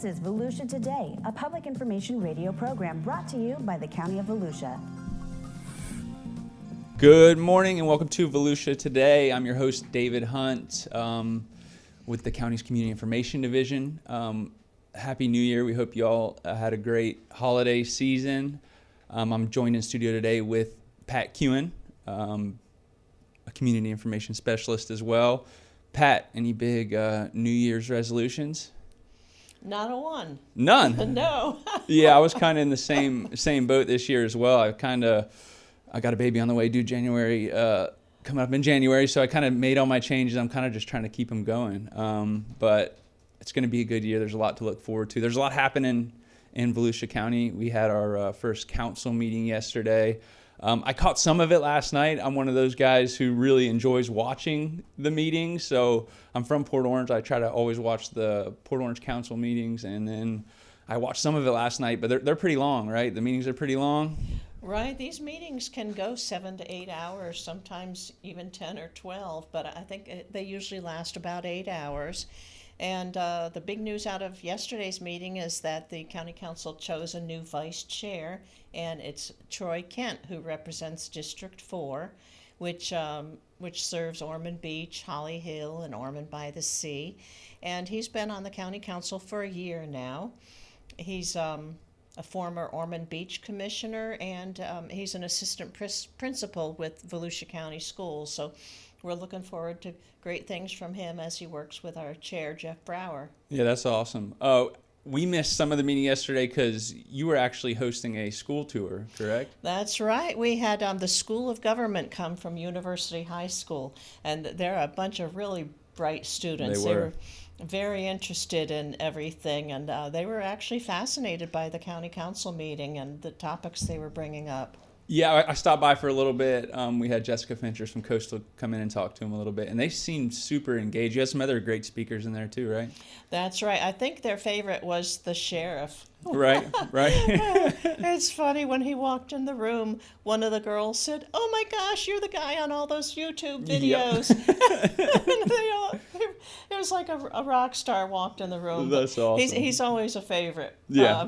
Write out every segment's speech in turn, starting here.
This is Volusia Today, a public information radio program brought to you by the County of Volusia. Good morning and welcome to Volusia Today. I'm your host, David Hunt, with the county's Community Information Division. Happy New Year. We hope you all had a great holiday season. I'm joined in studio today with Pat Kewen, a Community Information Specialist as well. Pat, any big New Year's resolutions? Not a one. None? No. Yeah, I was kind of in the same boat this year as well. I got a baby on the way due January, coming up in January, so I kind of made all my changes. I'm kind of just trying to keep them going. But it's going to be a good year. There's a lot to look forward to. There's a lot happening in Volusia County. We had our first council meeting yesterday. I caught some of it last night. I'm one of those guys who really enjoys watching the meetings. So I'm from Port Orange. I try to always watch the Port Orange council meetings, and then I watched some of it last night, but they're pretty long, right? The meetings are pretty long. Right. These meetings can go 7 to 8 hours, sometimes even 10 or 12, but I think they usually last about 8 hours. And the big news out of yesterday's meeting is that the county council chose a new vice chair, and it's Troy Kent, who represents District 4, which serves Ormond Beach, Holly Hill, and Ormond by the Sea. And he's been on the county council for a year now. He's a former Ormond Beach commissioner, and he's an assistant principal with Volusia County Schools. So we're looking forward to great things from him as he works with our chair, Jeff Brower. Yeah, that's awesome. We missed some of the meeting yesterday because you were actually hosting a school tour, correct? That's right. We had the School of Government come from University High School, and they're a bunch of really bright students. They were very interested in everything, and they were actually fascinated by the county council meeting and the topics they were bringing up. Yeah, I stopped by for a little bit. We had Jessica Finchers from Coastal come in and talk to him a little bit, and they seemed super engaged. You had some other great speakers in there too, right? That's right. I think their favorite was the sheriff. Right. It's funny, when he walked in the room, one of the girls said, "Oh my gosh, you're the guy on all those YouTube videos." Yep. It was like a rock star walked in the room. That's awesome. He's always a favorite. Yeah.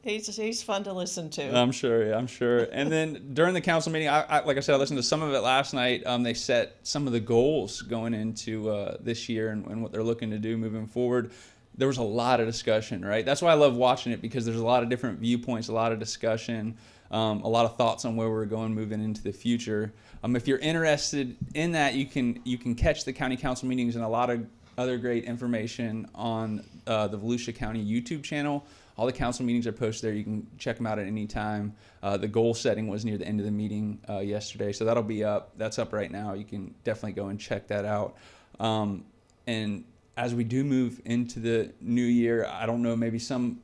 He's fun to listen to. I'm sure. And then during the council meeting, I like I said, I listened to some of it last night. They set some of the goals going into this year and what they're looking to do moving forward. There was a lot of discussion, right? That's why I love watching it, because there's a lot of different viewpoints, a lot of discussion, a lot of thoughts on where we're going moving into the future. If you're interested in that, you can catch the county council meetings and a lot of other great information on the Volusia County YouTube channel. All the council meetings are posted there. You can check them out at any time. The goal setting was near the end of the meeting yesterday, so that'll be up. That's up right now. You can definitely go and check that out. And as we do move into the new year, I don't know, maybe some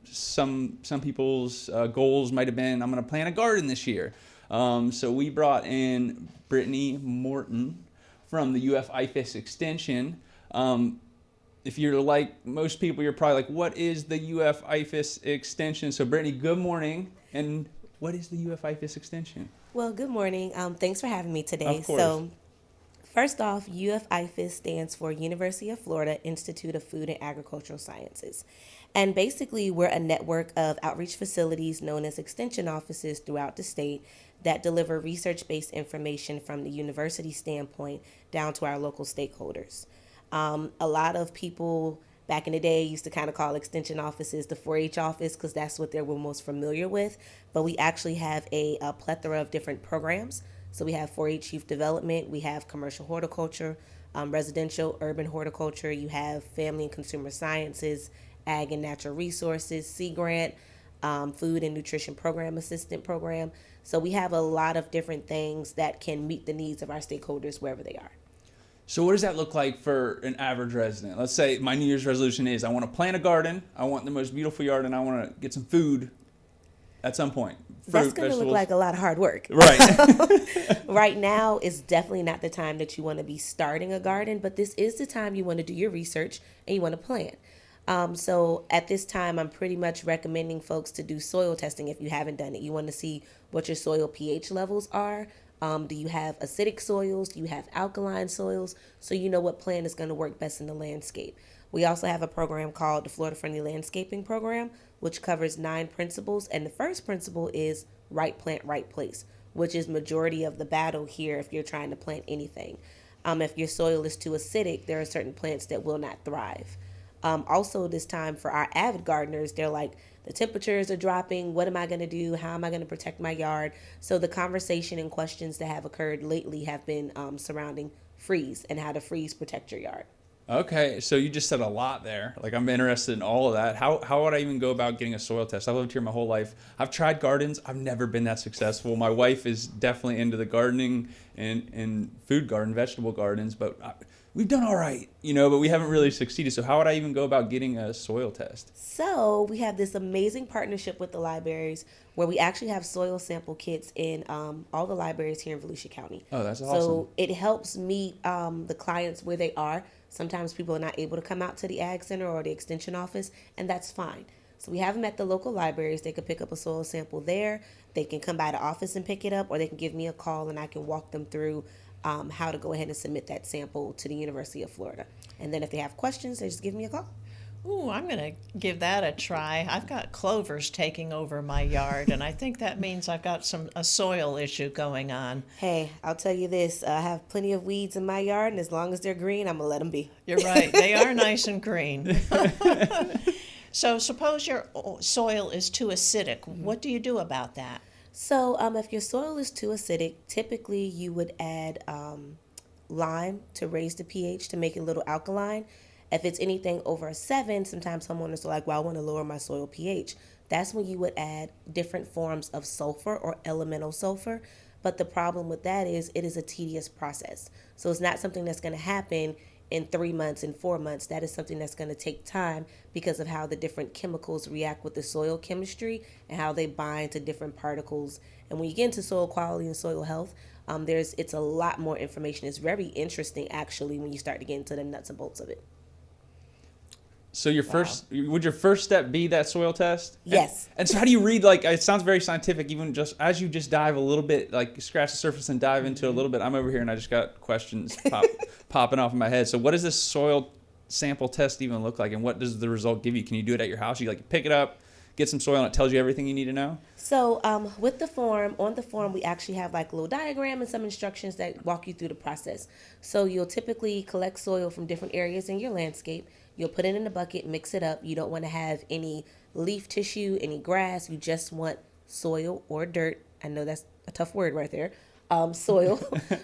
people's goals might have been, I'm going to plant a garden this year. So we brought in Brittany Council-Morton from the UFIFAS Extension. If you're like most people, you're probably like, what is the UFIFAS Extension? So Brittany, good morning. And what is the UFIFAS Extension? Well, good morning. Thanks for having me today. Of course. So first off, UFIFAS stands for University of Florida Institute of Food and Agricultural Sciences. And basically, we're a network of outreach facilities known as extension offices throughout the state that deliver research-based information from the university standpoint down to our local stakeholders. A lot of people back in the day used to kind of call extension offices the 4-H office because that's what they were most familiar with. But we actually have a plethora of different programs. So we have 4-H youth development, we have commercial horticulture, residential urban horticulture, you have family and consumer sciences, ag and natural resources, Sea Grant, food and nutrition program assistant program. So we have a lot of different things that can meet the needs of our stakeholders wherever they are. So what does that look like for an average resident? Let's say my New Year's resolution is I want to plant a garden, I want the most beautiful yard, and I want to get some food at some point. That's going to look like a lot of hard work. Right. Right now is definitely not the time that you want to be starting a garden, but this is the time you want to do your research and you want to plant. So at this time, I'm pretty much recommending folks to do soil testing if you haven't done it. You want to see what your soil pH levels are. Do you have acidic soils? Do you have alkaline soils? So you know what plant is going to work best in the landscape. We also have a program called the Florida Friendly Landscaping Program, which covers 9 principles. And the first principle is right plant, right place, which is majority of the battle here if you're trying to plant anything. If your soil is too acidic, there are certain plants that will not thrive. Also, this time for our avid gardeners, they're like, the temperatures are dropping. What am I going to do? How am I going to protect my yard? So the conversation and questions that have occurred lately have been surrounding freeze and how to freeze protect your yard. Okay, so you just said a lot there. Like, I'm interested in all of that. How would I even go about getting a soil test? I've lived here my whole life. I've tried gardens. I've never been that successful. My wife is definitely into the gardening and food garden, vegetable gardens, but we've done all right, but we haven't really succeeded. So how would I even go about getting a soil test? So we have this amazing partnership with the libraries where we actually have soil sample kits in all the libraries here in Volusia County. Oh, that's awesome. So it helps meet the clients where they are. Sometimes people are not able to come out to the Ag Center or the Extension office, and that's fine. So we have them at the local libraries. They can pick up a soil sample there. They can come by the office and pick it up, or they can give me a call and I can walk them through how to go ahead and submit that sample to the University of Florida. And then if they have questions, they just give me a call. Ooh, I'm going to give that a try. I've got clovers taking over my yard, and I think that means I've got a soil issue going on. Hey, I'll tell you this. I have plenty of weeds in my yard, and as long as they're green, I'm going to let them be. You're right. They are nice and green. So suppose your soil is too acidic. What do you do about that? So if your soil is too acidic, typically you would add lime to raise the pH to make it a little alkaline. If it's anything over a 7, sometimes homeowners are like, well, I want to lower my soil pH. That's when you would add different forms of sulfur or elemental sulfur. But the problem with that is it is a tedious process. So it's not something that's going to happen in 3 months, in 4 months. That is something that's going to take time because of how the different chemicals react with the soil chemistry and how they bind to different particles. And when you get into soil quality and soil health, it's a lot more information. It's very interesting, actually, when you start to get into the nuts and bolts of it. So would your first step be that soil test? Yes. And so how do you read, it sounds very scientific, even just as you just dive a little bit, scratch the surface and dive into a little bit. I'm over here and I just got questions popping off in my head. So what does this soil sample test even look like, and what does the result give you? Can you do it at your house? You pick it up, get some soil, and it tells you everything you need to know? So with the form, on the form, we actually have a little diagram and some instructions that walk you through the process. So you'll typically collect soil from different areas in your landscape. You'll put it in a bucket, mix it up. You don't want to have any leaf tissue, any grass. You just want soil or dirt. I know that's a tough word right there. Soil,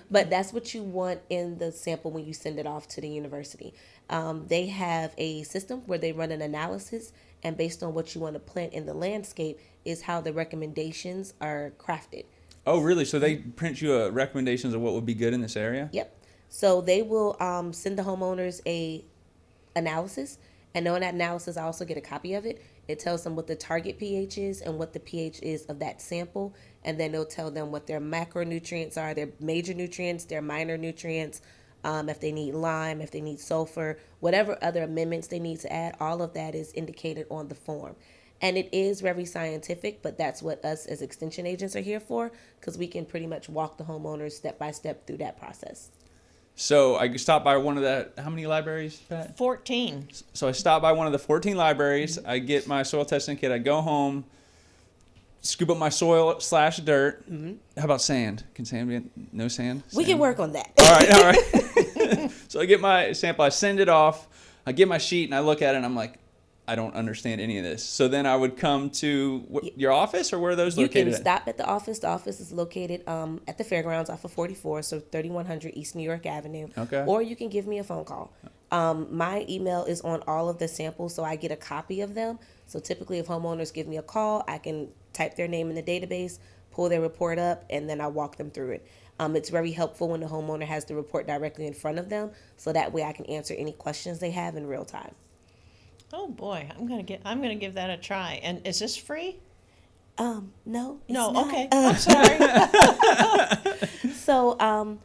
but that's what you want in the sample when you send it off to the university. They have a system where they run an analysis, and based on what you want to plant in the landscape is how the recommendations are crafted. Oh, really? So they print you recommendations of what would be good in this area? Yep. So they will send the homeowners a analysis, and on that analysis I also get a copy of it. It tells them what the target pH is and what the pH is of that sample, and then it'll tell them what their macronutrients are, their major nutrients, their minor nutrients, if they need lime, if they need sulfur, whatever other amendments they need to add. All of that is indicated on the form. And it is very scientific, but that's what us as extension agents are here for, because we can pretty much walk the homeowners step by step through that process. So I stopped by one of how many libraries, Pat? 14. So I stopped by one of the 14 libraries. I get my soil testing kit. I go home, scoop up my soil / dirt. Mm-hmm. How about sand? Can sand be no sand? We can work on that. All right. So I get my sample. I send it off. I get my sheet and I look at it and I'm like, I don't understand any of this. So then I would come to your office, or where are those located? You can stop at the office. The office is located at the fairgrounds off of 44, so 3100 East New York Avenue. Okay. Or you can give me a phone call. My email is on all of the samples, so I get a copy of them. So typically if homeowners give me a call, I can type their name in the database, pull their report up, and then I walk them through it. It's very helpful when the homeowner has the report directly in front of them, so that way I can answer any questions they have in real time. Oh boy, I'm gonna give that a try. And is this free? No. No. Not. Okay. I'm sorry. So,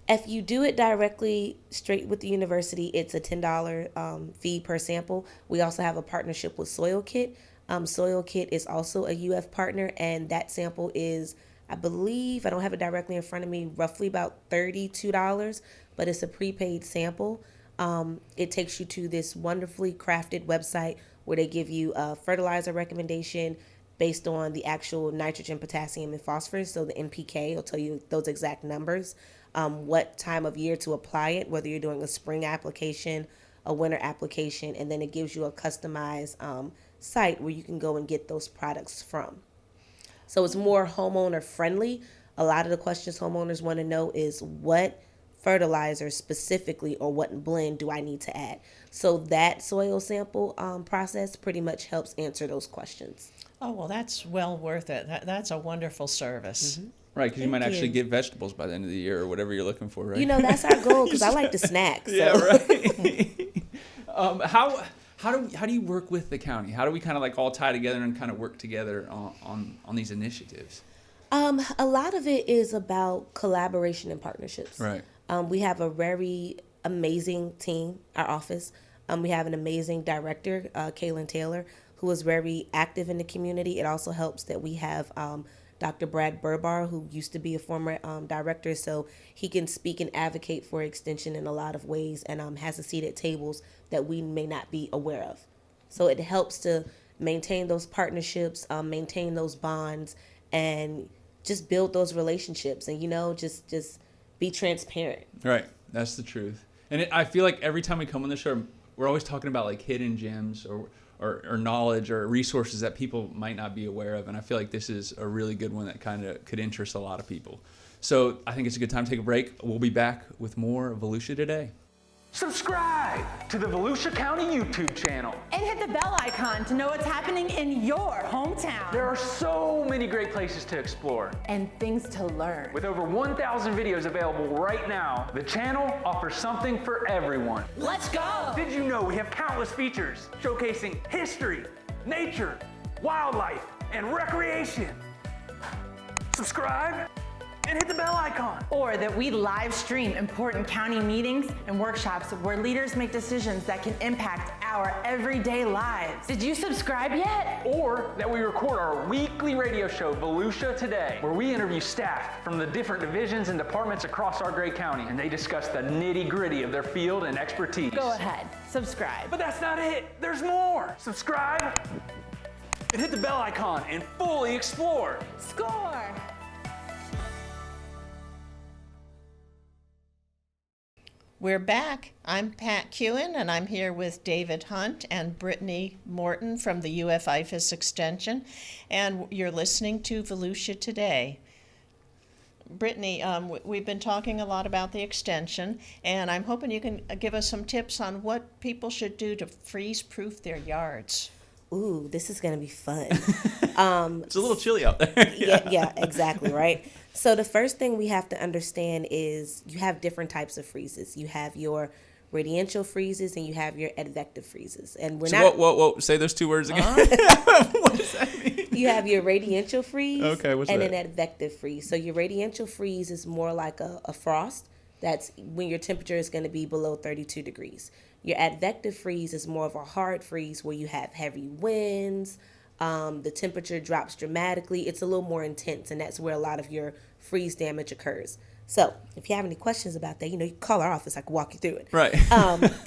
if you do it directly straight with the university, it's a $10 fee per sample. We also have a partnership with Soil Kit. Soil Kit is also a UF partner, and that sample is, I believe, I don't have it directly in front of me, roughly about $32, but it's a prepaid sample. It takes you to this wonderfully crafted website where they give you a fertilizer recommendation based on the actual nitrogen, potassium, and phosphorus. So the NPK will tell you those exact numbers, what time of year to apply it, whether you're doing a spring application, a winter application, and then it gives you a customized site where you can go and get those products from. So it's more homeowner friendly. A lot of the questions homeowners want to know is what fertilizer specifically or what blend do I need to add? So that soil sample process pretty much helps answer those questions. Oh, well, that's well worth it. That's a wonderful service. Mm-hmm. Right, because you might actually get vegetables by the end of the year or whatever you're looking for, right? You know, that's our goal because I like to snack. So. Yeah, right. How do you work with the county? How do we kind of like all tie together and kind of work together on these initiatives? A lot of it is about collaboration and partnerships. Right. We have a very amazing team, our office. We have an amazing director, Kaylin Taylor, who is very active in the community. It also helps that we have Dr. Brad Burbar, who used to be a former director, so he can speak and advocate for extension in a lot of ways and has a seat at tables that we may not be aware of. So it helps to maintain those partnerships, maintain those bonds, and just build those relationships and, just be transparent. Right. That's the truth. And I feel like every time we come on the show, we're always talking about like hidden gems or knowledge or resources that people might not be aware of. And I feel like this is a really good one that kind of could interest a lot of people. So I think it's a good time to take a break. We'll be back with more Volusia Today. Subscribe to the Volusia County YouTube channel. And hit the bell icon to know what's happening in your hometown. There are so many great places to explore. And things to learn. With over 1,000 videos available right now, the channel offers something for everyone. Let's go! Did you know we have countless features showcasing history, nature, wildlife, and recreation? Subscribe and hit the bell icon. Or that we live stream important county meetings and workshops where leaders make decisions that can impact our everyday lives. Did you subscribe yet? Or that we record our weekly radio show, Volusia Today, where we interview staff from the different divisions and departments across our great county, and they discuss the nitty-gritty of their field and expertise. Go ahead, subscribe. But that's not it. There's more. Subscribe and hit the bell icon and fully explore. Score! We're back. I'm Pat Kewen, and I'm here with David Hunt and Brittany Morton from the UFIFAS Extension, and you're listening to Volusia Today. Brittany, we've been talking a lot about the extension, and I'm hoping you can give us some tips on what people should do to freeze-proof their yards. Ooh, this is going to be fun. It's a little chilly out there. yeah, exactly, right? So the first thing we have to understand is you have different types of freezes. You have your radiential freezes and you have your advective freezes. And we're not... Whoa, say those two words again. What does that mean? You have your radiential freeze what's and that? an advective freeze. So your radiential freeze is more like a frost. That's when your temperature is going to be below 32 degrees. Your advective freeze is more of a hard freeze where you have heavy winds, the temperature drops dramatically. It's a little more intense, and that's where a lot of your freeze damage occurs. So if you have any questions about that, you can call our office. I can walk you through it. Right.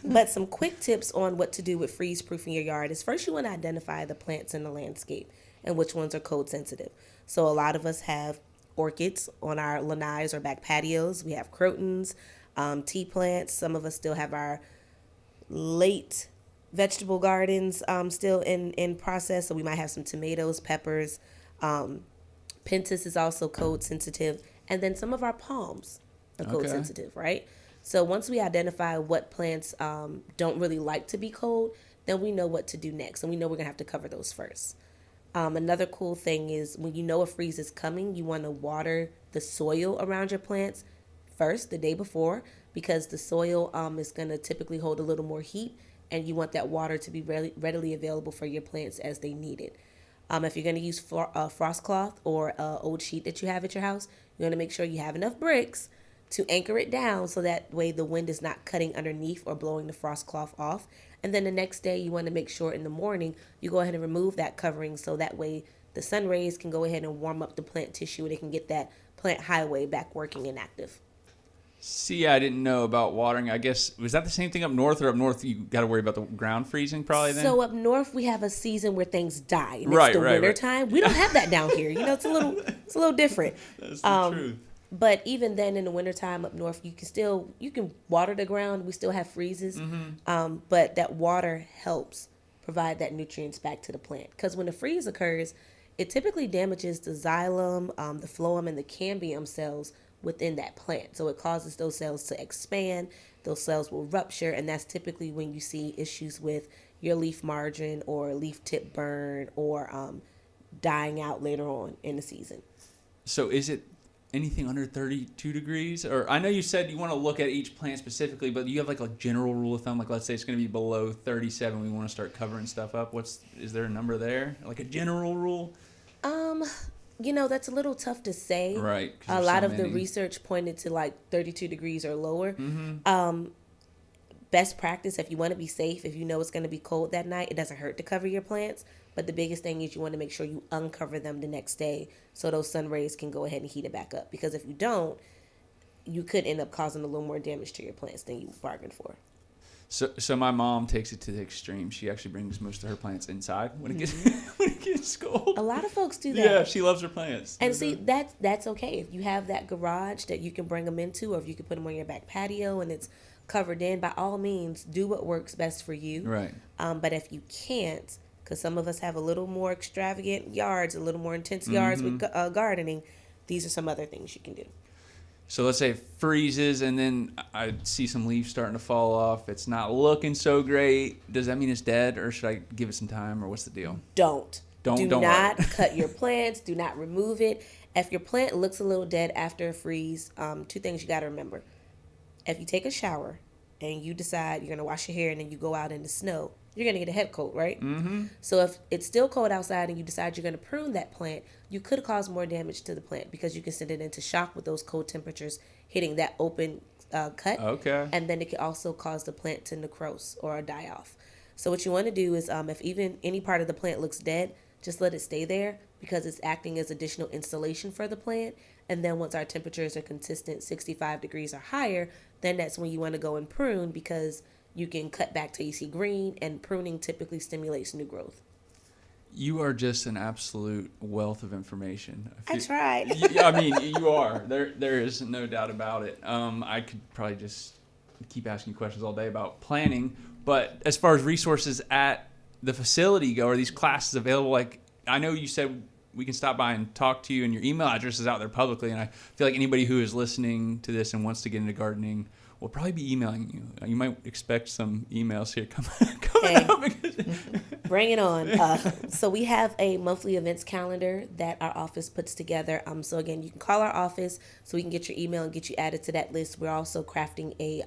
But some quick tips on what to do with freeze-proofing your yard is first you want to identify the plants in the landscape and which ones are cold sensitive. So a lot of us have orchids on our lanais or back patios. We have crotons, tea plants. Some of us still have our late vegetable gardens still in process. So we might have some tomatoes, peppers. Pentas is also cold sensitive. And then some of our palms are cold sensitive, right? So once we identify what plants don't really like to be cold, then we know what to do next. And we know we're going to have to cover those first. Another cool thing is when you know a freeze is coming, you want to water the soil around your plants first, the day before, because the soil is going to typically hold a little more heat, and you want that water to be readily available for your plants as they need it. If you're going to use frost cloth or old sheet that you have at your house, you want to make sure you have enough bricks to anchor it down so that way the wind is not cutting underneath or blowing the frost cloth off. And then the next day you want to make sure in the morning you go ahead and remove that covering so that way the sun rays can go ahead and warm up the plant tissue and it can get that plant highway back working and active. See, I didn't know about watering. I guess, was that the same thing up north, or up north you got to worry about the ground freezing probably then? So up north we have a season where things die, and Right, it's the right. winter time. We don't have that down here. It's a little different. That's the truth. But even then, in the wintertime up north, you can water the ground. We still have freezes, but that water helps provide that nutrients back to the plant. Because when a freeze occurs, it typically damages the xylem, the phloem, and the cambium cells within that plant. So it causes those cells to expand. Those cells will rupture, and that's typically when you see issues with your leaf margin or leaf tip burn or dying out later on in the season. So is it anything under 32 degrees? Or I know you said you want to look at each plant specifically, but you have like a general rule of thumb, like let's say it's going to be below 37, we want to start covering stuff up. Is there a number there? Like a general rule? That's a little tough to say. Right. A lot of the research pointed to like 32 degrees or lower. Best practice, if you want to be safe, if you know it's going to be cold that night, it doesn't hurt to cover your plants. But the biggest thing is you want to make sure you uncover them the next day so those sun rays can go ahead and heat it back up. Because if you don't, you could end up causing a little more damage to your plants than you bargained for. So my mom takes it to the extreme. She actually brings most of her plants inside when it gets cold. A lot of folks do that. Yeah, she loves her plants. And see, that's okay. If you have that garage that you can bring them into, or if you can put them on your back patio and it's covered in, by all means, do what works best for you. Right. But if you can't, because some of us have a little more extravagant yards, a little more intense yards with gardening, these are some other things you can do. So let's say it freezes and then I see some leaves starting to fall off. It's not looking so great. Does that mean it's dead, or should I give it some time, or what's the deal? Don't Don't not cut your plants. Do not remove it. If your plant looks a little dead after a freeze, two things you got to remember. If you take a shower and you decide you're going to wash your hair and then you go out in the snow, you're going to get a head cold, right? Mm-hmm. So if it's still cold outside and you decide you're going to prune that plant, you could cause more damage to the plant because you can send it into shock with those cold temperatures hitting that open cut. Okay. And then it can also cause the plant to necrose or die off. So what you want to do is if even any part of the plant looks dead, just let it stay there because it's acting as additional insulation for the plant. And then once our temperatures are consistent, 65 degrees or higher, then that's when you want to go and prune because you can cut back till you see green, and pruning typically stimulates new growth. You are just an absolute wealth of information. I tried. I mean, you are. There is no doubt about it. I could probably just keep asking you questions all day about planning, but as far as resources at the facility go, are these classes available? Like, I know you said we can stop by and talk to you, and your email address is out there publicly, and I feel like anybody who is listening to this and wants to get into gardening will probably be emailing you. You might expect some emails here coming up. Bring it on. So we have a monthly events calendar that our office puts together. So again, you can call our office so we can get your email and get you added to that list. We're also crafting a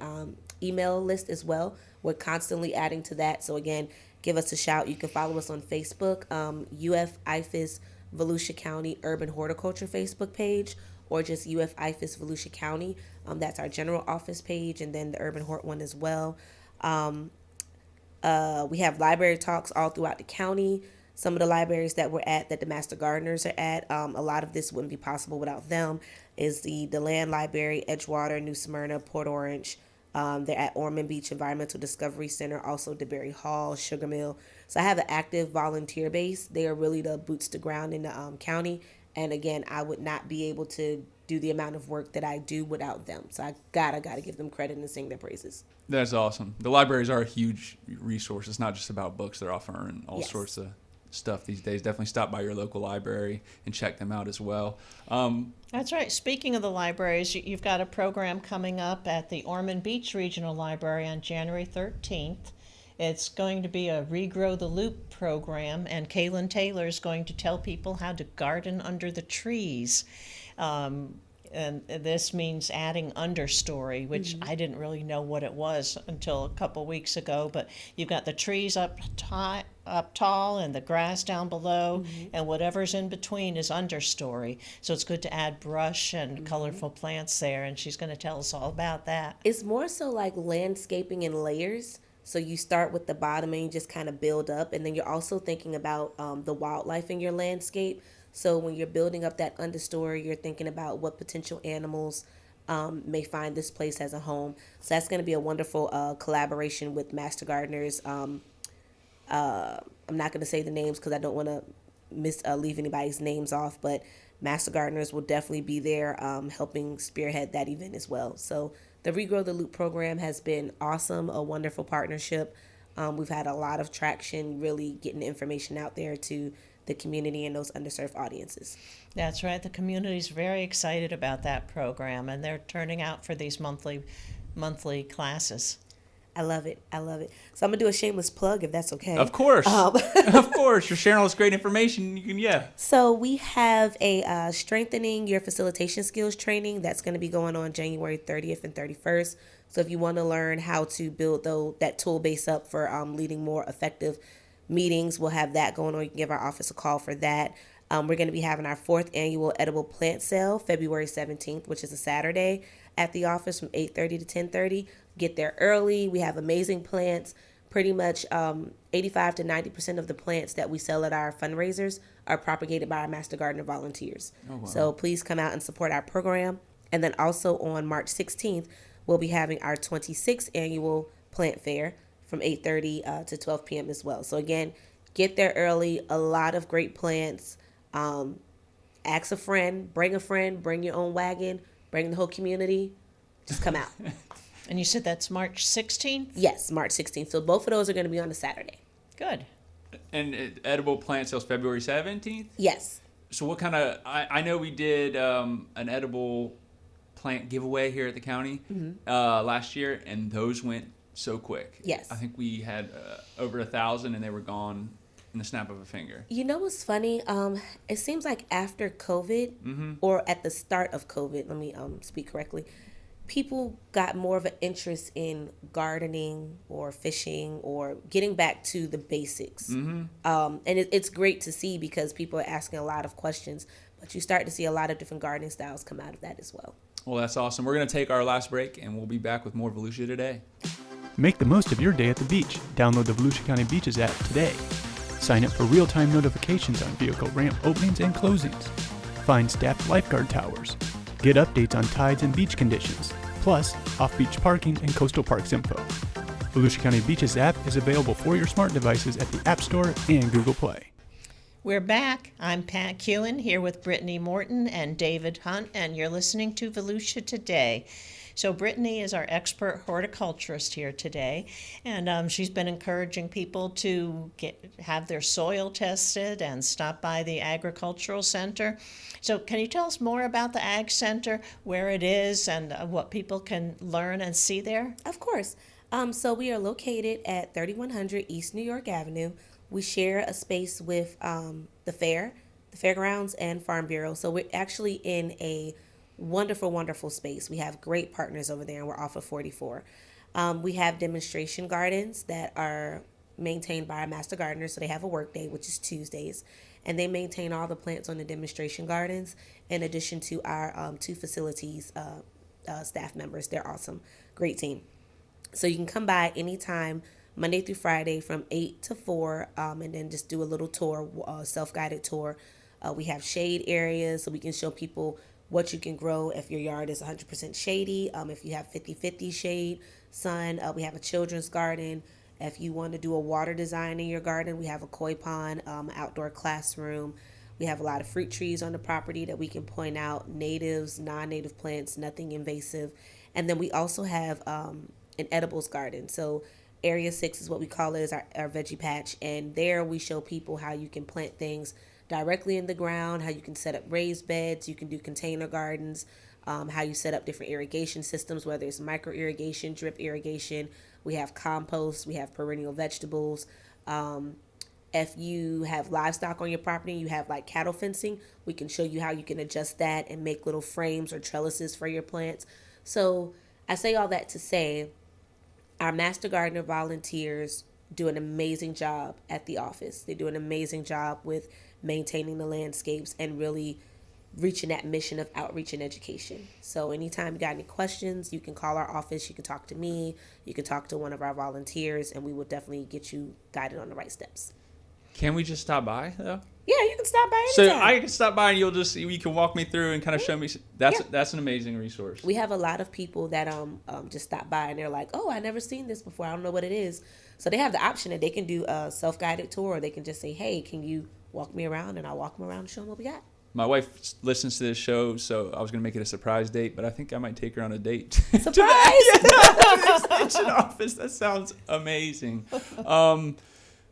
email list as well. We're constantly adding to that. So again, give us a shout. You can follow us on Facebook, UFIFAS Volusia County Urban Horticulture Facebook page, or just UFIFAS Volusia County. That's our general office page, and then the Urban Hort one as well. We have library talks all throughout the county. Some of the libraries that we're at, that the Master Gardeners are at, a lot of this wouldn't be possible without them, is the Land Library, Edgewater, New Smyrna, Port Orange. They're at Ormond Beach Environmental Discovery Center, also DeBerry Hall, Sugar Mill. So I have an active volunteer base. They are really the boots to ground in the county. And again, I would not be able to do the amount of work that I do without them. So I gotta give them credit and sing their praises. That's awesome. The libraries are a huge resource. It's not just about books. They're offering all sorts of stuff these days. Definitely stop by your local library and check them out as well. That's right. Speaking of the libraries, you've got a program coming up at the Ormond Beach Regional Library on January 13th. It's going to be a Regrow the Loop program, and Kaylin Taylor is going to tell people how to garden under the trees. And this means adding understory, which I didn't really know what it was until a couple weeks ago. But you've got the trees up tall and the grass down below, and whatever's in between is understory. So it's good to add brush and colorful plants there, and she's going to tell us all about that. It's more so like landscaping in layers. So you start with the bottom and you just kind of build up, and then you're also thinking about the wildlife in your landscape. So when you're building up that understory, you're thinking about what potential animals may find this place as a home. So that's going to be a wonderful collaboration with Master Gardeners. I'm not going to say the names because I don't want to leave anybody's names off, but Master Gardeners will definitely be there helping spearhead that event as well. So the Regrow the Loop program has been awesome, a wonderful partnership. We've had a lot of traction really getting the information out there to the community and those underserved audiences. That's right. The community's very excited about that program, and they're turning out for these monthly classes. I love it. I love it. So I'm going to do a shameless plug if that's okay. Of course. Of course. You're sharing all this great information. You can, yeah. So we have a Strengthening Your Facilitation Skills training that's going to be going on January 30th and 31st. So if you want to learn how to build that tool base up for leading more effective meetings, we'll have that going on. You can give our office a call for that. We're going to be having our 4th annual edible plant sale February 17th, which is a Saturday, at the office from 8:30 to 10:30. Get there early. We have amazing plants. Pretty much 85 to 90% of the plants that we sell at our fundraisers are propagated by our Master Gardener volunteers. Oh, wow. So please come out and support our program. And then also on March 16th, we'll be having our 26th annual plant fair from 8:30 to 12 p.m. as well. So again, get there early. A lot of great plants. Ask a friend, bring your own wagon, bring the whole community. Just come out. And you said that's March 16th? Yes, March 16th. So both of those are going to be on a Saturday. Good. And edible plant sales February 17th? Yes. So what kind of, I know we did an edible plant giveaway here at the county last year, and those went so quick. Yes. I think we had over 1,000 and they were gone in the snap of a finger. You know what's funny? It seems like after COVID or at the start of COVID, let me speak correctly, people got more of an interest in gardening or fishing or getting back to the basics. And it's great to see because people are asking a lot of questions, but you start to see a lot of different gardening styles come out of that as well. Well, that's awesome. We're going to take our last break, and we'll be back with more Volusia Today. Make the most of your day at the beach. Download the Volusia County Beaches app today. Sign up for real-time notifications on vehicle ramp openings and closings. Find staffed lifeguard towers. Get updates on tides and beach conditions, plus off-beach parking and coastal parks info. Volusia County Beaches app is available for your smart devices at the App Store and Google Play. We're back. I'm Pat Kewen here with Brittany Morton and David Hunt, and you're listening to Volusia Today. So Brittany is our expert horticulturist here today, and she's been encouraging people to have their soil tested and stop by the agricultural center. So can you tell us more about the Ag Center, where it is, and what people can learn and see there? Of course. So we are located at 3100 East New York Avenue. We share a space with the fairgrounds, and Farm Bureau. So we're actually in a wonderful space. We have great partners over there, and we're off of 44. We have demonstration gardens that are maintained by our Master Gardeners. So they have a work day, which is Tuesdays, and they maintain all the plants on the demonstration gardens in addition to our 2 facilities staff members. They're awesome. Great team. So you can come by anytime, Monday through Friday from 8 to 4, and then just do a little tour, self-guided tour. We have shade areas so we can show people what you can grow if your yard is 100% shady, if you have 50-50 shade, sun. We have a children's garden. If you want to do a water design in your garden, we have a koi pond, outdoor classroom. We have a lot of fruit trees on the property that we can point out, natives, non-native plants, nothing invasive. And then we also have an edibles garden. So Area 6 is what we call it, is our veggie patch. And there we show people how you can plant things directly in the ground, how you can set up raised beds, you can do container gardens, how you set up different irrigation systems, whether it's micro irrigation, drip irrigation. We have compost, we have perennial vegetables. If you have livestock on your property, you have like cattle fencing, we can show you how you can adjust that and make little frames or trellises for your plants. So I say all that to say our Master Gardener volunteers do an amazing job at the office. They do an amazing job with maintaining the landscapes and really reaching that mission of outreach and education. So anytime you got any questions, you can call our office, you can talk to me, you can talk to one of our volunteers, and we will definitely get you guided on the right steps. Can we just stop by, though? Yeah, you can stop by So anytime. I can stop by and you can walk me through and kind of show me. That's an amazing resource. We have a lot of people that just stop by and they're like, oh, I never seen this before. I don't know what it is. So they have the option that they can do a self-guided tour, or they can just say, hey, can you walk me around? And I'll walk them around and show them what we got. My wife listens to this show, so I was going to make it a surprise date, but I think I might take her on a date. Surprise! To the extension office. That sounds amazing.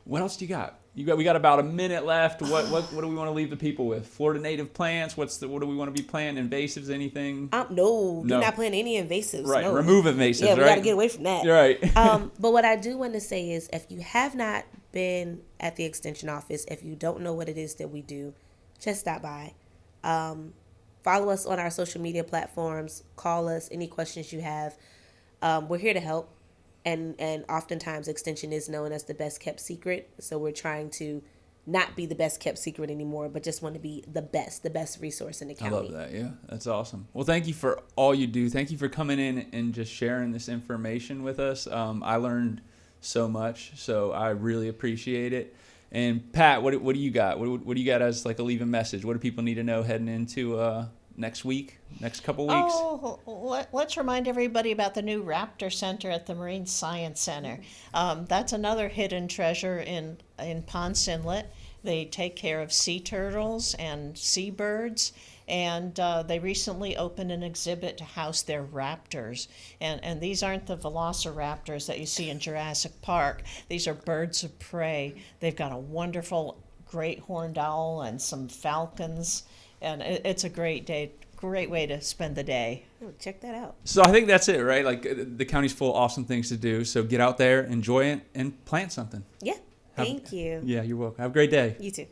What else do you got? We got about a minute left. What do we want to leave the people with? Florida native plants. What do we want to be planting? Invasives? Anything? No, do not plant any invasives. Right, no. remove invasives. Yeah, we right? got to get away from that. You're right. But what I do want to say is, if you have not been at the extension office, if you don't know what it is that we do, just stop by. Follow us on our social media platforms. Call us. Any questions you have. We're here to help. And oftentimes extension is known as the best kept secret. So we're trying to not be the best kept secret anymore, but just want to be the best resource in the county. I love that. Yeah, that's awesome. Well, thank you for all you do. Thank you for coming in and just sharing this information with us. I learned so much, so I really appreciate it. And Pat, what do you got? What do you got as like a leaving message? What do people need to know heading into next couple weeks? Oh, let's remind everybody about the new Raptor Center at the Marine Science Center. That's another hidden treasure in Ponce Inlet. They take care of sea turtles and seabirds, and they recently opened an exhibit to house their raptors. And these aren't the velociraptors that you see in Jurassic Park. These are birds of prey. They've got a wonderful great horned owl and some falcons. And it's a great way to spend the day. Oh, check that out. So I think that's it, right? Like the county's full of awesome things to do. So get out there, enjoy it, and plant something. Yeah. Thank you. Yeah, you're welcome. Have a great day. You too.